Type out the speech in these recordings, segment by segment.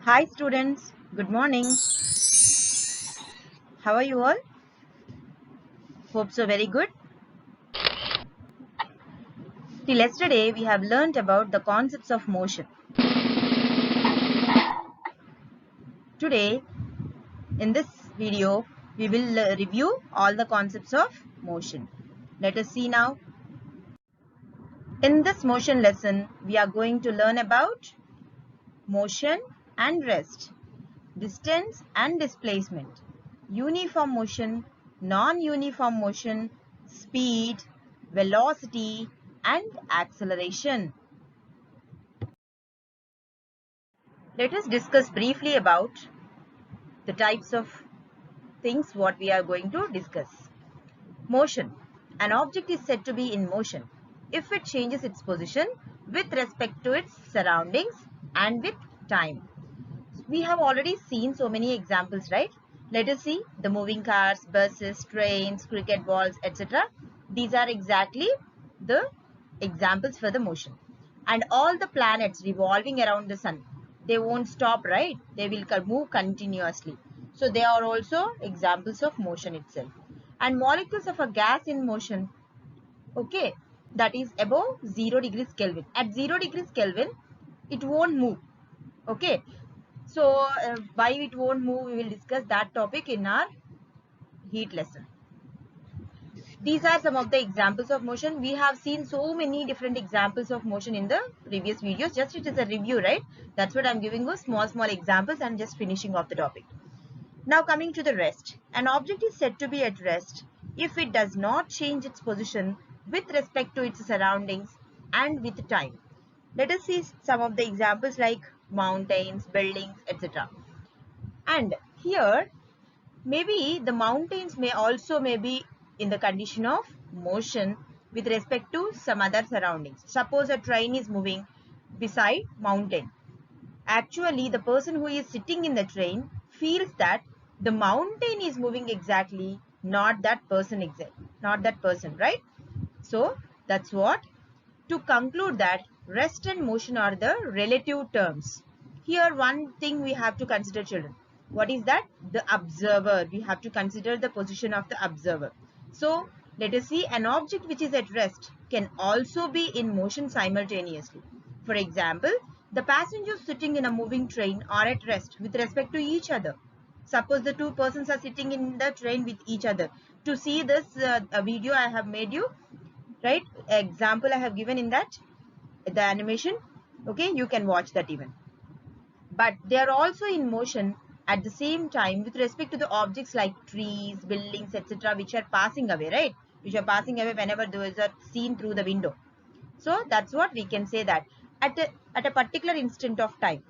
Hi students, good morning. How are you all? Hope so very good. Till yesterday we have learnt about the concepts of motion. Today in this video we will review all the concepts of motion. Let us see now. In this motion lesson we are going to learn about motion and rest, distance and displacement, uniform motion, non-uniform motion, speed, velocity and acceleration. Let us discuss briefly about the types of things what we are going to discuss. Motion. An object is said to be in motion if it changes its position with respect to its surroundings and with time. We have already seen so many examples, right? Let us see the moving cars, buses, trains, cricket balls, etc. These are exactly the examples for the motion. And all the planets revolving around the sun, they won't stop, right? They will move continuously. So they are also examples of motion itself. And molecules of a gas in motion, okay, that is above 0 degrees Kelvin. At 0 degrees Kelvin, it won't move. Okay, so why it won't move, we will discuss that topic in our heat lesson. These are some of the examples of motion. We have seen so many different examples of motion in the previous videos. Just it is a review, right? That's what I'm giving you small examples and just finishing off the topic. Now coming to the rest. An object is said to be at rest if it does not change its position with respect to its surroundings and with time. Let us see some of the examples like mountains, buildings, etc. And here maybe the mountains may also be in the condition of motion with respect to some other surroundings. Suppose a train is moving beside mountain. Actually, the person who is sitting in the train feels that the mountain is moving exactly, not that person right? So that's what. To conclude that rest and motion are the relative terms. Here one thing we have to consider, children. What is that? The observer. We have to consider the position of the observer. So let us see, an object which is at rest can also be in motion simultaneously. For example, the passengers sitting in a moving train are at rest with respect to each other. Suppose the two persons are sitting in the train with each other. To see this video I have made you, right? Example I have given in that, the animation. Okay, you can watch that even. But they are also in motion at the same time with respect to the objects like trees, buildings, etc., which are passing away, right? Which are passing away whenever those are seen through the window. So that's what we can say, that at a particular instant of time,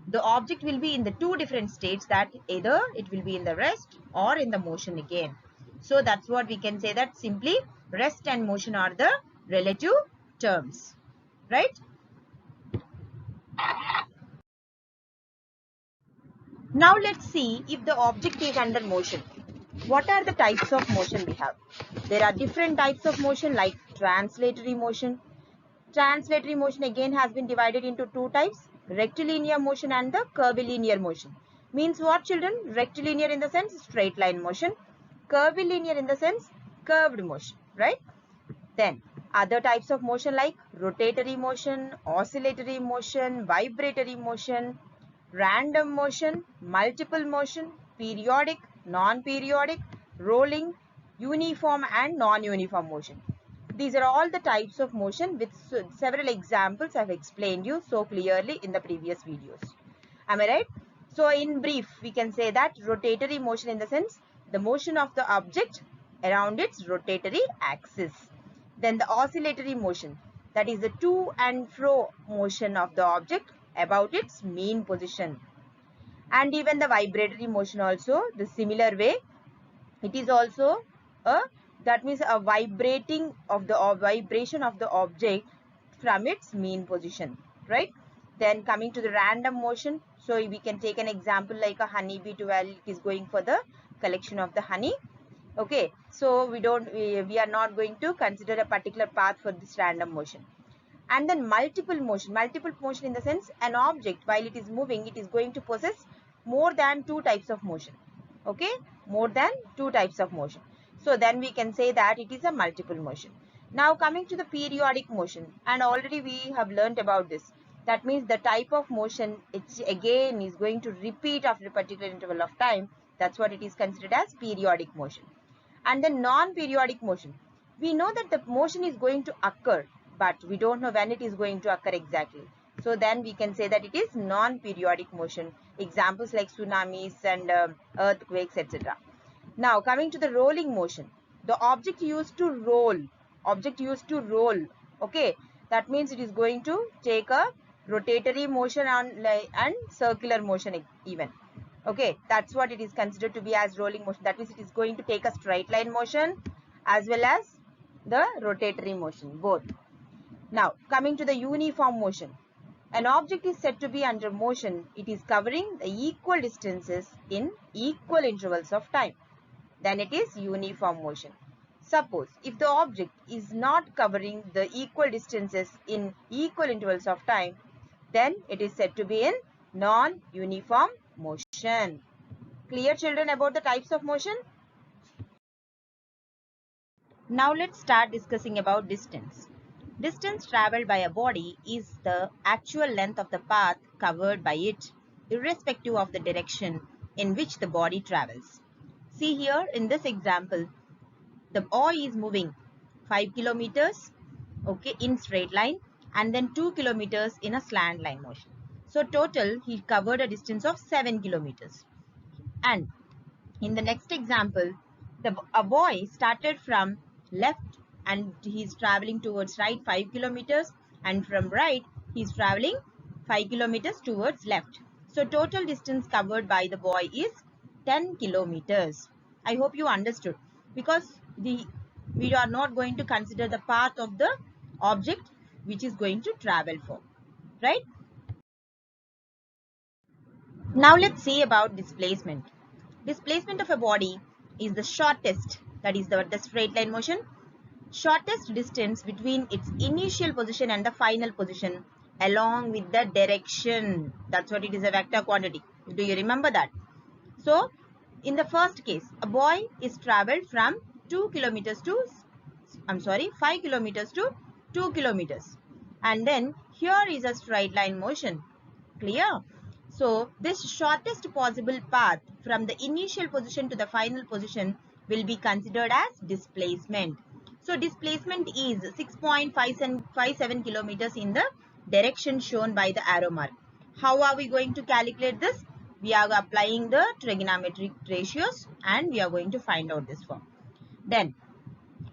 the object will be in the two different states, that either it will be in the rest or in the motion again. So that's what we can say, that simply rest and motion are the relative terms, right? Now let's see if the object is under motion. What are the types of motion we have? There are different types of motion like translatory motion. Translatory motion again has been divided into two types, rectilinear motion and the curvilinear motion. Means what, children? Rectilinear in the sense straight line motion, curvilinear in the sense curved motion, right? Then other types of motion like rotatory motion, oscillatory motion, vibratory motion, random motion, multiple motion, periodic, non-periodic, rolling, uniform and non-uniform motion. These are all the types of motion with several examples I have explained you so clearly in the previous videos. Am I right? So in brief, we can say that rotatory motion in the sense the motion of the object around its rotatory axis. Then the oscillatory motion, that is the to and fro motion of the object about its mean position. And even the vibratory motion also the similar way. It is also a, that means a vibrating of the vibration of the object from its mean position, right? Then coming to the random motion, so we can take an example like a honeybee while it is going for the collection of the honey. Okay, so we are not going to consider a particular path for this random motion. And then multiple motion in the sense an object while it is moving, it is going to possess more than two types of motion. Okay, more than two types of motion. So then we can say that it is a multiple motion. Now coming to the periodic motion, and already we have learnt about this. That means the type of motion, it's again is going to repeat after a particular interval of time. That's what it is considered as periodic motion. And the non-periodic motion, we know that the motion is going to occur, but we don't know when it is going to occur exactly. So then we can say that it is non-periodic motion. Examples like tsunamis and earthquakes, etc. Now coming to the rolling motion, the object used to roll, okay, that means it is going to take a rotatory motion and circular motion even. Okay, that's what it is considered to be as rolling motion. That means it is going to take a straight line motion as well as the rotatory motion, both. Now coming to the uniform motion, an object is said to be under motion. It is covering the equal distances in equal intervals of time. Then it is uniform motion. Suppose if the object is not covering the equal distances in equal intervals of time, then it is said to be in non-uniform motion. Clear, children, about the types of motion? Now let's start discussing about distance. Distance traveled by a body is the actual length of the path covered by it, irrespective of the direction in which the body travels. See here in this example, the boy is moving 5 kilometers, okay, in straight line, and then 2 kilometers in a slant line motion. So total he covered a distance of 7 kilometers. And in the next example, a boy started from left and he is traveling towards right 5 kilometers, and from right he is traveling 5 kilometers towards left. So total distance covered by the boy is 10 kilometers. I hope you understood, because we are not going to consider the path of the object which is going to travel for, right? Now let's see about displacement. Displacement of a body is the shortest, that is the straight line motion, shortest distance between its initial position and the final position along with the direction. That's what it is, a vector quantity. Do you remember that? So in the first case, a boy is traveled from 5 kilometers to 2 kilometers. And then here is a straight line motion. Clear? So this shortest possible path from the initial position to the final position will be considered as displacement. So displacement is 6.57 kilometers in the direction shown by the arrow mark. How are we going to calculate this? We are applying the trigonometric ratios and we are going to find out this form. Then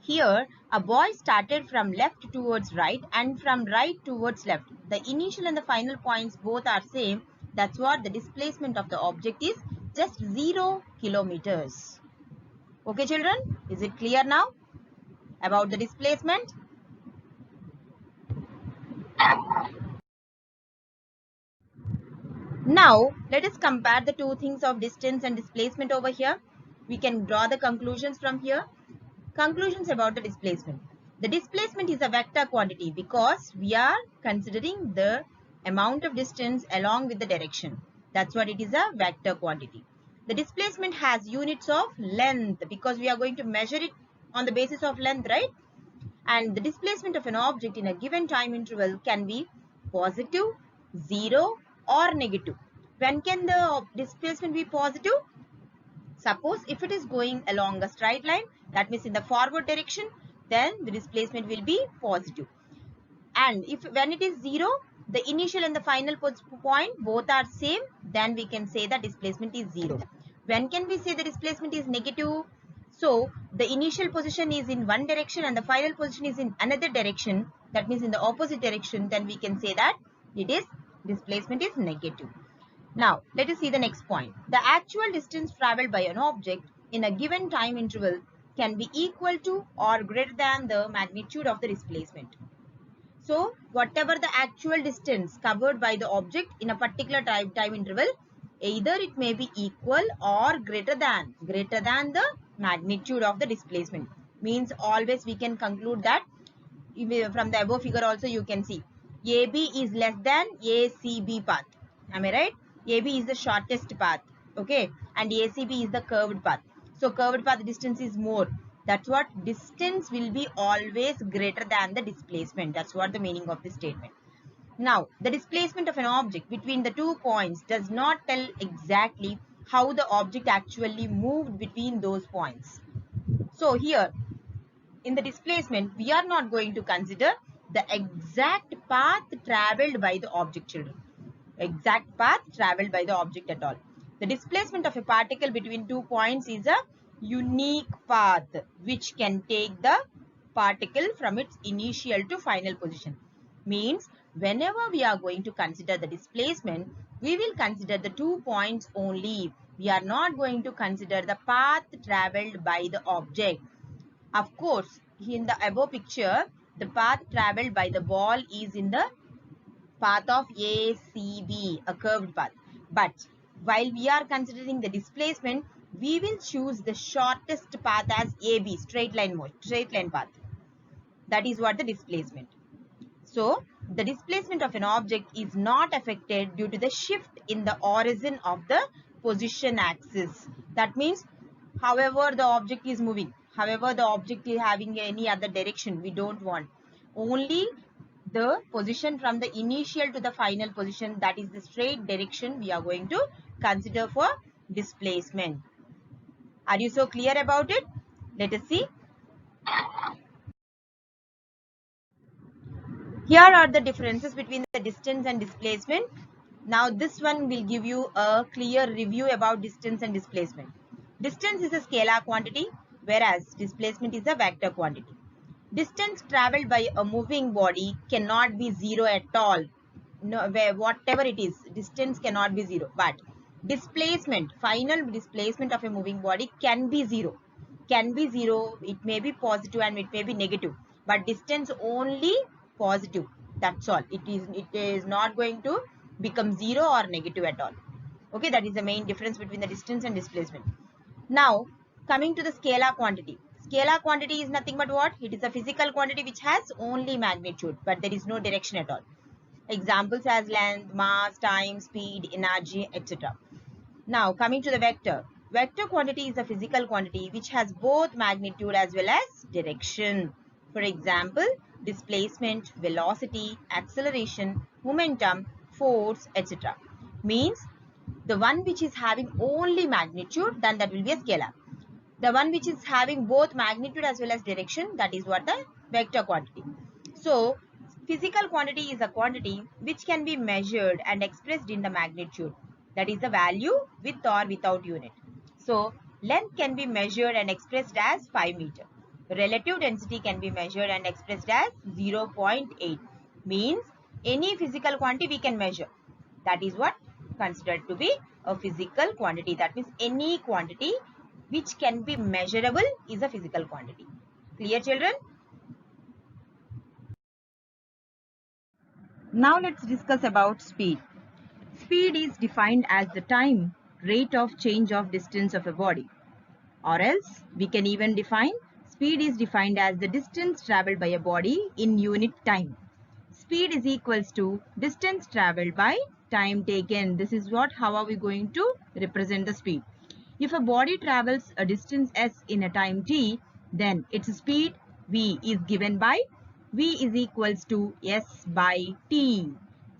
here a boy started from left towards right and from right towards left. The initial and the final points both are same. That's what the displacement of the object is, just 0 kilometers. Okay children, is it clear now about the displacement? Now let us compare the two things of distance and displacement over here. We can draw the conclusions from here. Conclusions about the displacement. The displacement is a vector quantity because we are considering the amount of distance along with the direction. That's what it is, a vector quantity. The displacement has units of length because we are going to measure it on the basis of length, right? And the displacement of an object in a given time interval can be positive, 0 or negative. When can the displacement be positive? Suppose if it is going along a straight line, that means in the forward direction, then the displacement will be positive. And if when it is 0, the initial and the final point both are same, then we can say that displacement is 0. When can we say the displacement is negative? So the initial position is in one direction and the final position is in another direction, that means in the opposite direction, then we can say that it is displacement is negative. Now let us see the next point. The actual distance traveled by an object in a given time interval can be equal to or greater than the magnitude of the displacement. So whatever the actual distance covered by the object in a particular time interval, either it may be equal or greater than the magnitude of the displacement. Means always we can conclude that from the above figure also you can see AB is less than ACB path. Am I right? AB is the shortest path. Okay. And ACB is the curved path. So curved path distance is more. That's what distance will be always greater than the displacement. That's what the meaning of this statement. Now, the displacement of an object between the 2 points does not tell exactly how the object actually moved between those points. So here, in the displacement, we are not going to consider the exact path traveled by the object, children. Exact path traveled by the object at all. The displacement of a particle between 2 points is a unique path which can take the particle from its initial to final position. Means whenever we are going to consider the displacement, we will consider the 2 points only. We are not going to consider the path traveled by the object. Of course, in the above picture, the path traveled by the ball is in the path of ACB, a curved path. But while we are considering the displacement, we will choose the shortest path as AB, straight line path. That is what the displacement. So, the displacement of an object is not affected due to the shift in the origin of the position axis. That means, however the object is moving, however the object is having any other direction, we don't want. Only the position from the initial to the final position, that is the straight direction we are going to consider for displacement. Are you so clear about it? Let us see. Here are the differences between the distance and displacement. Now this one will give you a clear review about distance and displacement. Distance is a scalar quantity, whereas displacement is a vector quantity. Distance traveled by a moving body cannot be zero at all. No, whatever it is, distance cannot be zero. But displacement, final displacement of a moving body can be zero. Can be zero, it may be positive and it may be negative. But distance only positive. That's all. It is not going to become zero or negative at all. Okay, that is the main difference between the distance and displacement. Now, coming to the scalar quantity. Scalar quantity is nothing but what? It is a physical quantity which has only magnitude, but there is no direction at all. Examples as length, mass, time, speed, energy, etc. Now, coming to the vector. Vector quantity is a physical quantity which has both magnitude as well as direction. For example, displacement, velocity, acceleration, momentum, force, etc. Means the one which is having only magnitude, then that will be a scalar. The one which is having both magnitude as well as direction, that is what the vector quantity. So, physical quantity is a quantity which can be measured and expressed in the magnitude. That is the value with or without unit. So, length can be measured and expressed as 5 meter. Relative density can be measured and expressed as 0.8. Means any physical quantity we can measure. That is what considered to be a physical quantity. That means any quantity which can be measurable is a physical quantity. Clear, children? Now let's discuss about speed. Speed is defined as the time, rate of change of distance of a body. Or else we can even define speed is defined as the distance traveled by a body in unit time. Speed is equals to distance traveled by time taken. This is what, how are we going to represent the speed? If a body travels a distance s in a time t, then its speed v is given by v is equals to s by t.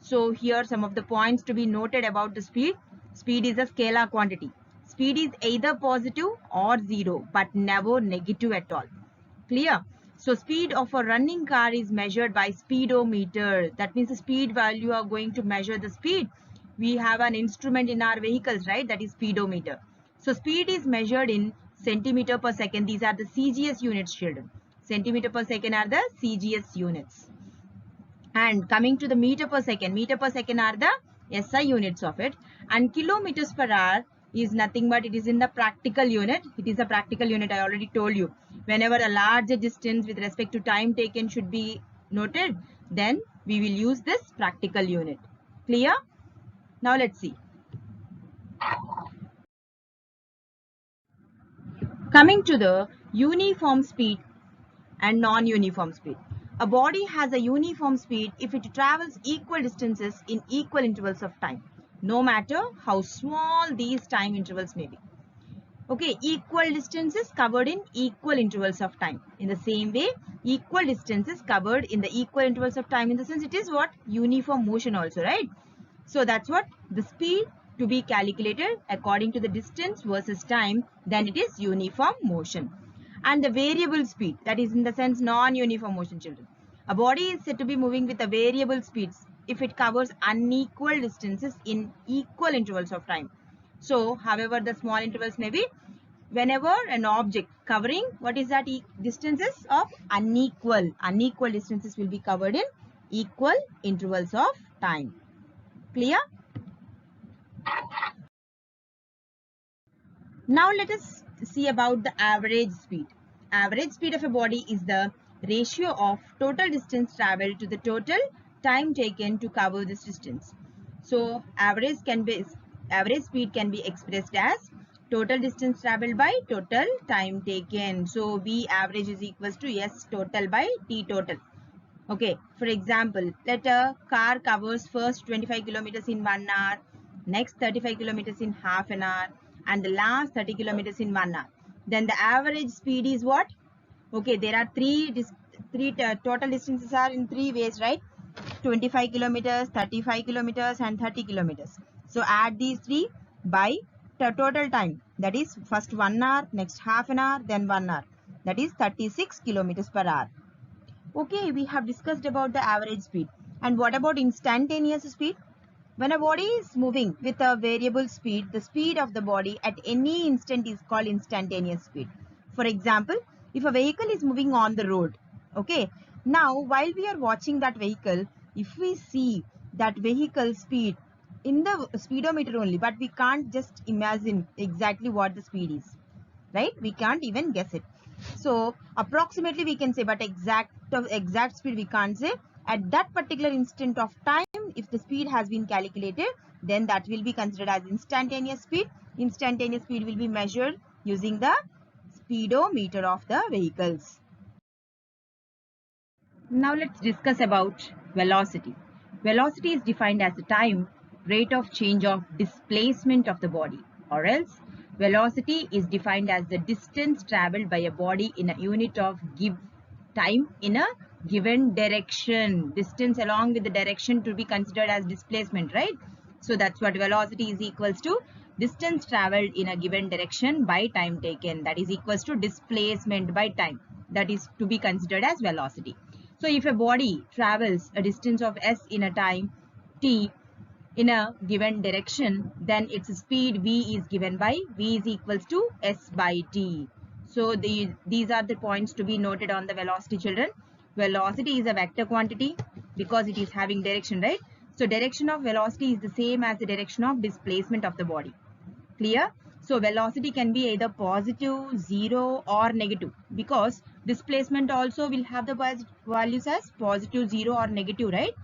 So here some of the points to be noted about the speed. Speed is a scalar quantity. Speed is either positive or zero, but never negative at all. Clear? So speed of a running car is measured by speedometer. That means the speed value you are going to measure the speed. We have an instrument in our vehicles, right? That is speedometer. So speed is measured in centimeter per second. These are the CGS units, children. Centimeter per second are the CGS units. And coming to the meter per second are the SI units of it. And kilometers per hour is nothing but it is in the practical unit. It is a practical unit, I already told you. Whenever a larger distance with respect to time taken should be noted, then we will use this practical unit. Clear? Now let's see. Coming to the uniform speed and non-uniform speed. A body has a uniform speed if it travels equal distances in equal intervals of time, no matter how small these time intervals may be. Okay, equal distances covered in equal intervals of time. In the same way, equal distances covered in the equal intervals of time, in the sense it is what? Uniform motion also, right? So that's what the speed to be calculated according to the distance versus time, then it is uniform motion. And the variable speed, that is in the sense non-uniform motion, children. A body is said to be moving with a variable speeds if it covers unequal distances in equal intervals of time. So, however the small intervals may be, whenever an object covering what is that distances of unequal distances will be covered in equal intervals of time. Clear? Now let us see about the average speed. Average speed of a body is the ratio of total distance traveled to the total time taken to cover this distance. So average speed can be expressed as total distance traveled by total time taken. So V average is equals to S total by T total. Okay, for example, let a car covers first 25 kilometers in 1 hour, next 35 kilometers in half an hour, and the last 30 kilometers in 1 hour. Then the average speed is what? Okay, there are three total distances are in three ways, right? 25 kilometers, 35 kilometers, and 30 kilometers. So add these three by the total time. That is first 1 hour, next half an hour, then 1 hour. That is 36 kilometers per hour. Okay, we have discussed about the average speed. And what about instantaneous speed? When a body is moving with a variable speed, the speed of the body at any instant is called instantaneous speed. For example, if a vehicle is moving on the road, okay, now while we are watching that vehicle, if we see that vehicle speed in the speedometer only, but we can't just imagine exactly what the speed is, right? We can't even guess it. So approximately we can say, but exact speed we can't say. At that particular instant of time, if the speed has been calculated, then that will be considered as instantaneous speed. Instantaneous speed will be measured using the speedometer of the vehicles. Now let's discuss about velocity. Velocity is defined as the time, rate of change of displacement of the body, or else velocity is defined as the distance traveled by a body in a unit of time in a given direction. Distance along with the direction to be considered as displacement, right? So that's what velocity is equals to, distance traveled in a given direction by time taken. That is equals to displacement by time. That is to be considered as velocity. So if a body travels a distance of s in a time t in a given direction, then its speed v is given by v is equals to s by t. So these are the points to be noted on the velocity, children. Velocity is a vector quantity because it is having direction, right? So direction of velocity is the same as the direction of displacement of the body. Clear? So velocity can be either positive, 0 or negative, because displacement also will have the values as positive, 0 or negative, right?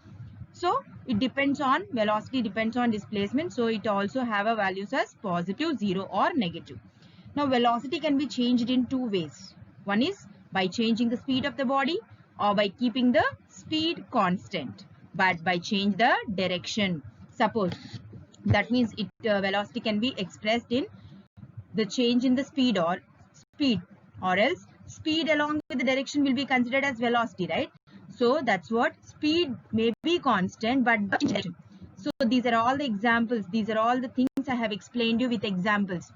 So it depends on, velocity depends on displacement, so it also have a values as positive, 0 or negative. Now velocity can be changed in two ways. One is by changing the speed of the body, or by keeping the speed constant, but by change the direction. Suppose that means velocity can be expressed in the change in the speed, or else speed along with the direction will be considered as velocity, right? So that's what, speed may be constant but direction. So these are all the examples, these are all the things I have explained you with examples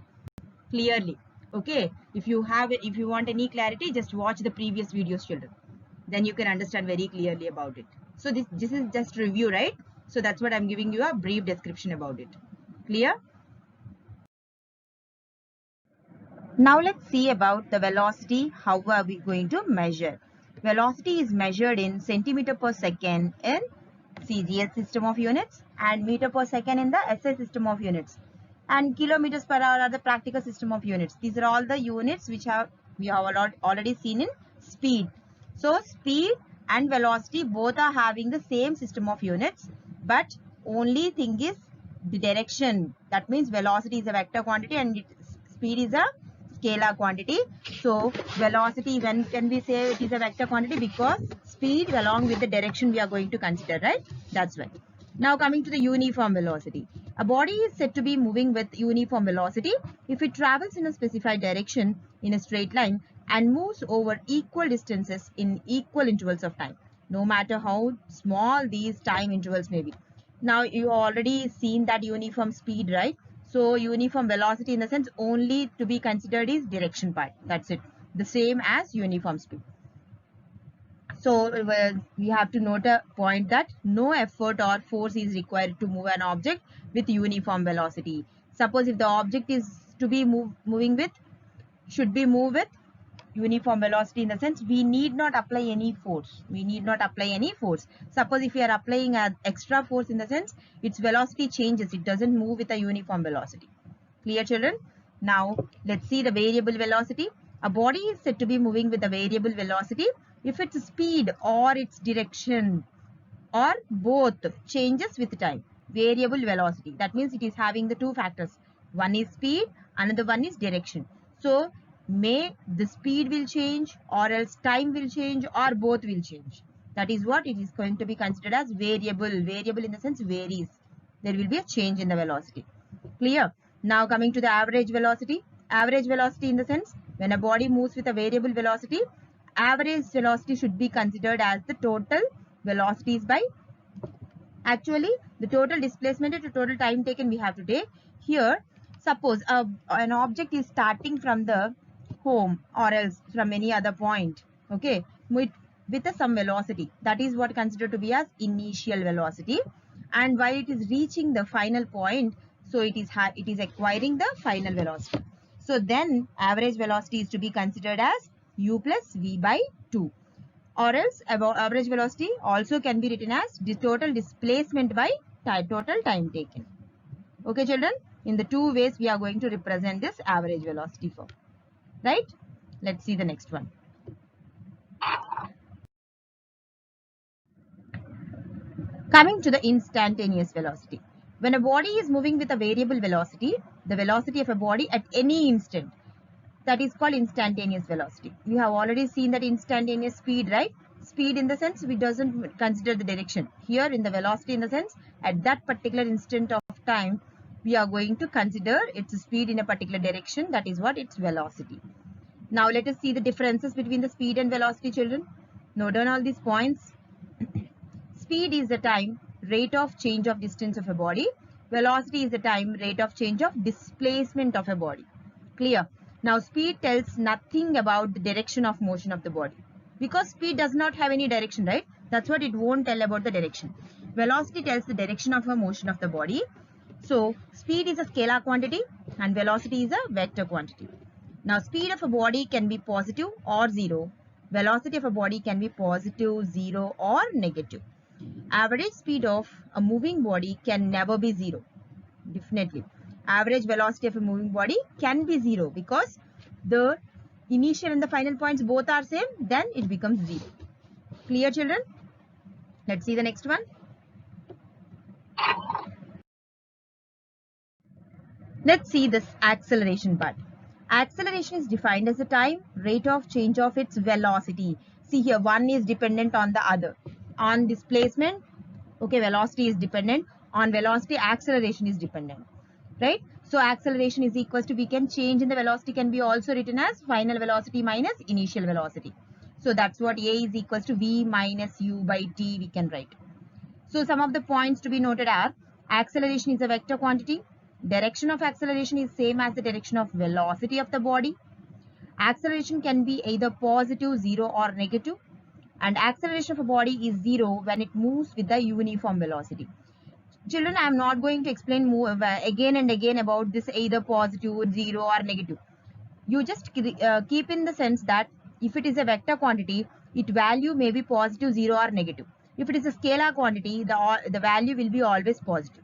clearly. Okay, if you want any clarity, just watch the previous videos, children, then you can understand very clearly about it. So this is just review, right? So that's what I'm giving you a brief description about it. Clear? Now let's see about the velocity. How are we going to measure? Velocity is measured in centimeter per second in CGS system of units, and meter per second in the SI system of units, and kilometers per hour are the practical system of units. These are all the units which we have already seen in speed. So speed and velocity both are having the same system of units, but only thing is the direction. That means velocity is a vector quantity and speed is a scalar quantity. So velocity, when can we say it is a vector quantity? Because speed along with the direction we are going to consider, right? That's why. Now coming to the uniform velocity. A body is said to be moving with uniform velocity if it travels in a specified direction in a straight line and moves over equal distances in equal intervals of time, no matter how small these time intervals may be. Now you already seen that uniform speed, right? So uniform velocity in the sense only to be considered is direction part. That's it. The same as uniform speed. So we have to note a point that no effort or force is required to move an object with uniform velocity. Suppose if the object is to be should be moved with uniform velocity, in the sense we need not apply any force. We need not apply any force. Suppose if we are applying an extra force, in the sense its velocity changes. It doesn't move with a uniform velocity. Clear, children? Now let's see the variable velocity. A body is said to be moving with a variable velocity if its speed or its direction or both changes with time. Variable velocity, that means it is having the two factors. One is speed, another one is direction. So may the speed will change, or else time will change, or both will change. That is what it is going to be considered as variable. Variable in the sense varies. There will be a change in the velocity. Clear? Now coming to the average velocity. Average velocity in the sense when a body moves with a variable velocity, average velocity should be considered as the total velocities by actually the total displacement to total time taken we have to take. Here suppose an object is starting from the home or else from any other point, okay, with some velocity, that is what considered to be as initial velocity, and while it is reaching the final point, so it is acquiring the final velocity. So then average velocity is to be considered as u plus v by 2, or else average velocity also can be written as the total displacement by total time taken. Okay, children, in the two ways we are going to represent this average velocity form, right? Let's see the next one. Coming to the instantaneous velocity. When a body is moving with a variable velocity, the velocity of a body at any instant, that is called instantaneous velocity. We have already seen that instantaneous speed, right? Speed in the sense we doesn't consider the direction. Here in the velocity in the sense at that particular instant of time, we are going to consider its speed in a particular direction. That is what its velocity. Now let us see the differences between the speed and velocity, children. Note down all these points. Speed is the time rate of change of distance of a body. Velocity is the time rate of change of displacement of a body. Clear? Now speed tells nothing about the direction of motion of the body, because speed does not have any direction, right? That's what it won't tell about the direction. Velocity tells the direction of a motion of the body. So speed is a scalar quantity and velocity is a vector quantity. Now speed of a body can be positive or zero. Velocity of a body can be positive, zero or negative. Average speed of a moving body can never be zero. Definitely. Average velocity of a moving body can be zero because the initial and the final points both are same, then it becomes zero. Clear, children? Let's see the next one. Let's see this acceleration part. Acceleration is defined as the time rate of change of its velocity. See here, one is dependent on the other. On displacement, okay, velocity is dependent. On velocity, acceleration is dependent, right? So acceleration is equals to, we can change in the velocity can be also written as final velocity minus initial velocity. So that's what A is equals to V minus U by T we can write. So some of the points to be noted are acceleration is a vector quantity. Direction of acceleration is same as the direction of velocity of the body. Acceleration can be either positive, zero or negative. And acceleration of a body is zero when it moves with the uniform velocity. Children, I am not going to explain more again and again about this either positive, zero or negative. You just keep in the sense that if it is a vector quantity, its value may be positive, zero or negative. If it is a scalar quantity, the value will be always positive.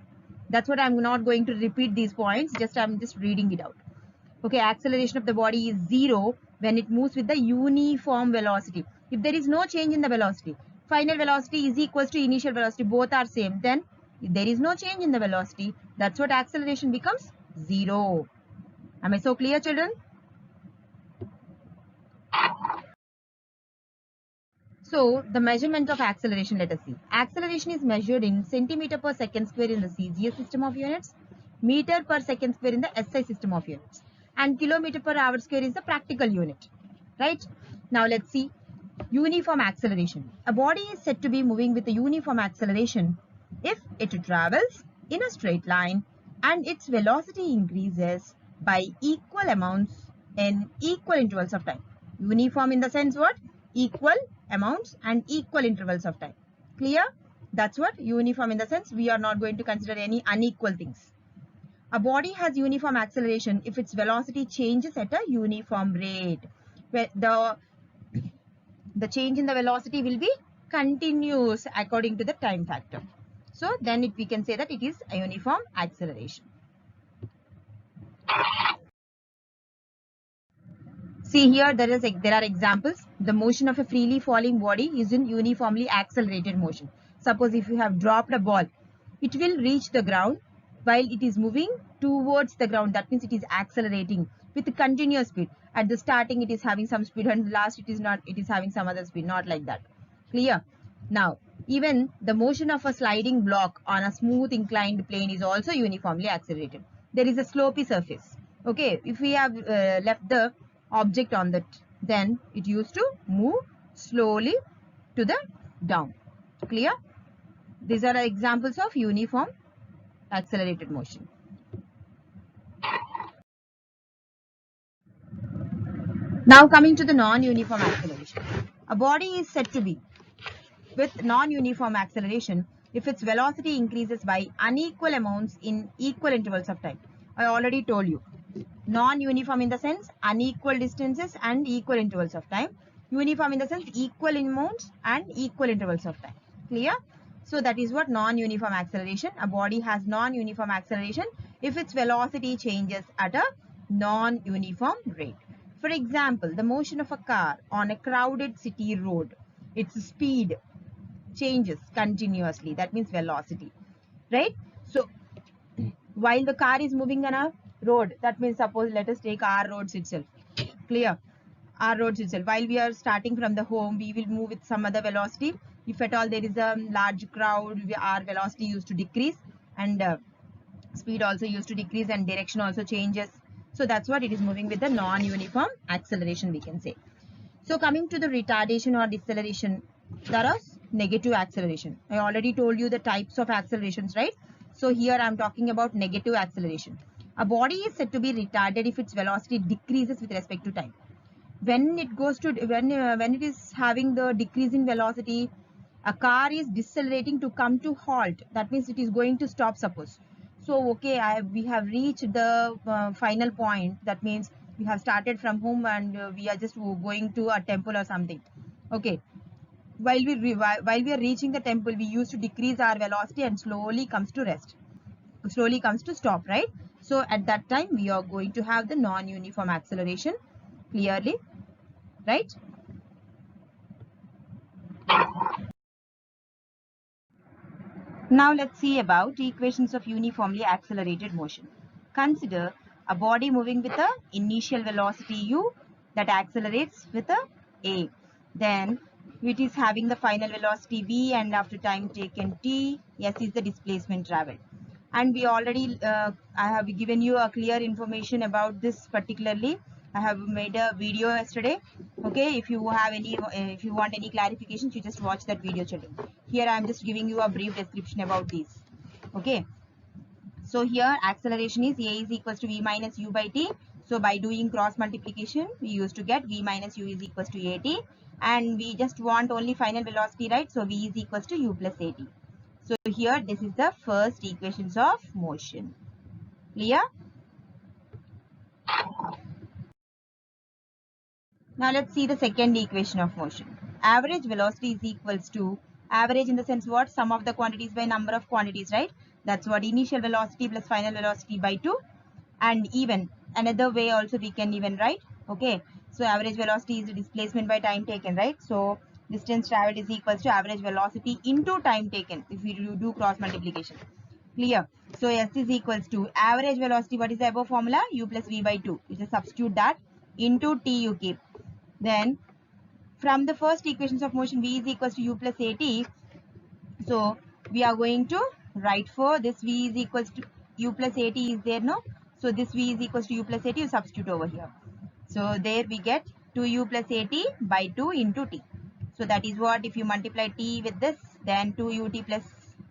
That's what I'm not going to repeat these points, I'm just reading it out. Okay, acceleration of the body is zero when it moves with the uniform velocity. If there is no change in the velocity, final velocity is equals to initial velocity, both are same, then if there is no change in the velocity, that's what acceleration becomes zero. Am I so clear, children? So the measurement of acceleration, let us see. Acceleration is measured in centimeter per second square in the CGS system of units, meter per second square in the SI system of units, and kilometer per hour square is the practical unit, right? Now let's see uniform acceleration. A body is said to be moving with a uniform acceleration if it travels in a straight line and its velocity increases by equal amounts in equal intervals of time. Uniform in the sense what? Equal amounts and equal intervals of time. Clear? That's what uniform in the sense we are not going to consider any unequal things. A body has uniform acceleration if its velocity changes at a uniform rate. Where the change in the velocity will be continuous according to the time factor. So then we can say that it is a uniform acceleration. See here there are examples. The motion of a freely falling body is in uniformly accelerated motion. Suppose if you have dropped a ball, it will reach the ground while it is moving towards the ground. That means it is accelerating with continuous speed. At the starting it is having some speed and last it is not, it is having some other speed, not like that. Clear? Now even the motion of a sliding block on a smooth inclined plane is also uniformly accelerated. There is a slopy surface. Okay, if we have left the object on that, then it used to move slowly to the down. Clear? These are examples of uniform accelerated motion. Now coming to the non-uniform acceleration. A body is said to be with non-uniform acceleration if its velocity increases by unequal amounts in equal intervals of time. I already told you. Non-uniform in the sense unequal distances and equal intervals of time. Uniform in the sense equal amounts and equal intervals of time. Clear? So that is what non-uniform acceleration. A body has non-uniform acceleration if its velocity changes at a non-uniform rate. For example, the motion of a car on a crowded city road, its speed changes continuously. That means velocity, right? So while the car is moving on a road, that means suppose let us take our roads itself. Clear? Our roads itself. While we are starting from the home, we will move with some other velocity. If at all there is a large crowd, our velocity used to decrease and speed also used to decrease and direction also changes. So that's what it is moving with the non-uniform acceleration, we can say. So coming to the retardation or deceleration, there is negative acceleration. I already told you the types of accelerations, right? So here I am talking about negative acceleration. A body is said to be retarded if its velocity decreases with respect to time. When it goes to when it is having the decrease in velocity, a car is decelerating to come to halt. That means it is going to stop, suppose. So okay, we have reached the final point. That means we have started from home and we are just going to a temple or something. Okay, while we are reaching the temple, we used to decrease our velocity and slowly comes to rest, slowly comes to stop, right? So at that time we are going to have the non-uniform acceleration clearly, right? Now let's see about equations of uniformly accelerated motion. Consider a body moving with a initial velocity u that accelerates with a. Then it is having the final velocity v and after time taken t, s is the displacement traveled. And we already, I have given you a clear information about this particularly. I have made a video yesterday. Okay, if you have any, if you want any clarifications, you just watch that video channel. Here I am just giving you a brief description about these. Okay, so here acceleration is a is equals to v minus u by t. So by doing cross multiplication, we used to get v minus u is equals to at, and we just want only final velocity, right? So v is equals to u plus at. So here this is the first equations of motion. Clear? Now let's see the second equation of motion. Average velocity is equals to, average in the sense what? Sum of the quantities by number of quantities, right? That's what initial velocity plus final velocity by 2. And even another way also we can even write. Okay, so average velocity is the displacement by time taken, right? So distance traveled is equals to average velocity into time taken if we do cross multiplication. Clear? So S is equals to average velocity. What is the above formula? U plus V by 2. You just substitute that into T you keep. Then from the first equations of motion v is equals to u plus at. So we are going to write for this v is equals to u plus at is there, no? So this v is equals to u plus at, you substitute over here. So there we get 2u plus at by 2 into t. So that is what, if you multiply t with this, then 2ut plus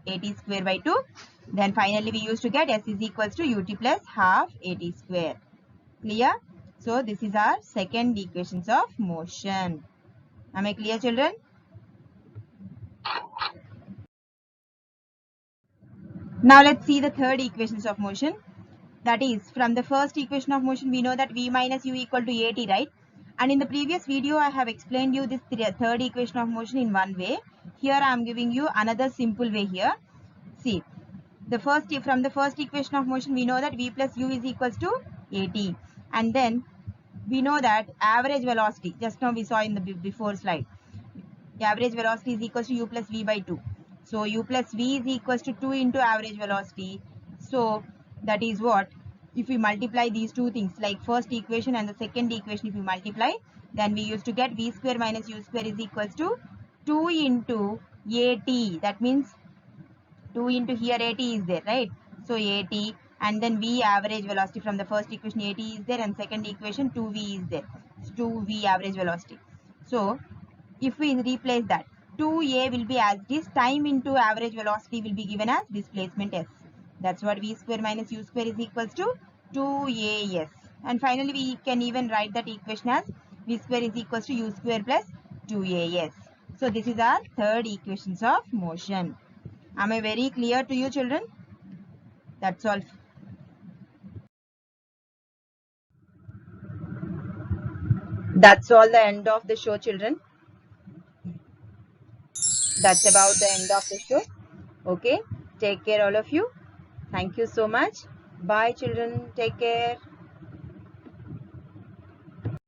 at square by 2. Then finally we used to get s is equals to ut plus half at square. Clear? So this is our second equations of motion. Am I clear, children? Now let's see the third equations of motion. That is, from the first equation of motion we know that v minus u equal to at, right? And in the previous video I have explained you this third equation of motion in one way. Here I am giving you another simple way here. See, from the first equation of motion we know that v plus u is equals to at, and then we know that average velocity, just now we saw in the before slide, the average velocity is equals to u plus v by 2. So u plus v is equals to 2 into average velocity. So that is what, if we multiply these two things, like first equation and the second equation, if we multiply, then we used to get v square minus u square is equals to 2 into at. That means 2 into here at is there, right? So at, and then v average velocity from the first equation at is there, and second equation 2v is there. So 2v average velocity. So if we replace that, 2a will be as it is, time into average velocity will be given as displacement s. That's what v square minus u square is equals to 2as. And finally we can even write that equation as v square is equals to u square plus 2as. So this is our third equations of motion. Am I very clear to you, children? That's all. That's all the end of the show, children. That's about the end of the show. Okay, take care all of you. Thank you so much. Bye, children. Take care.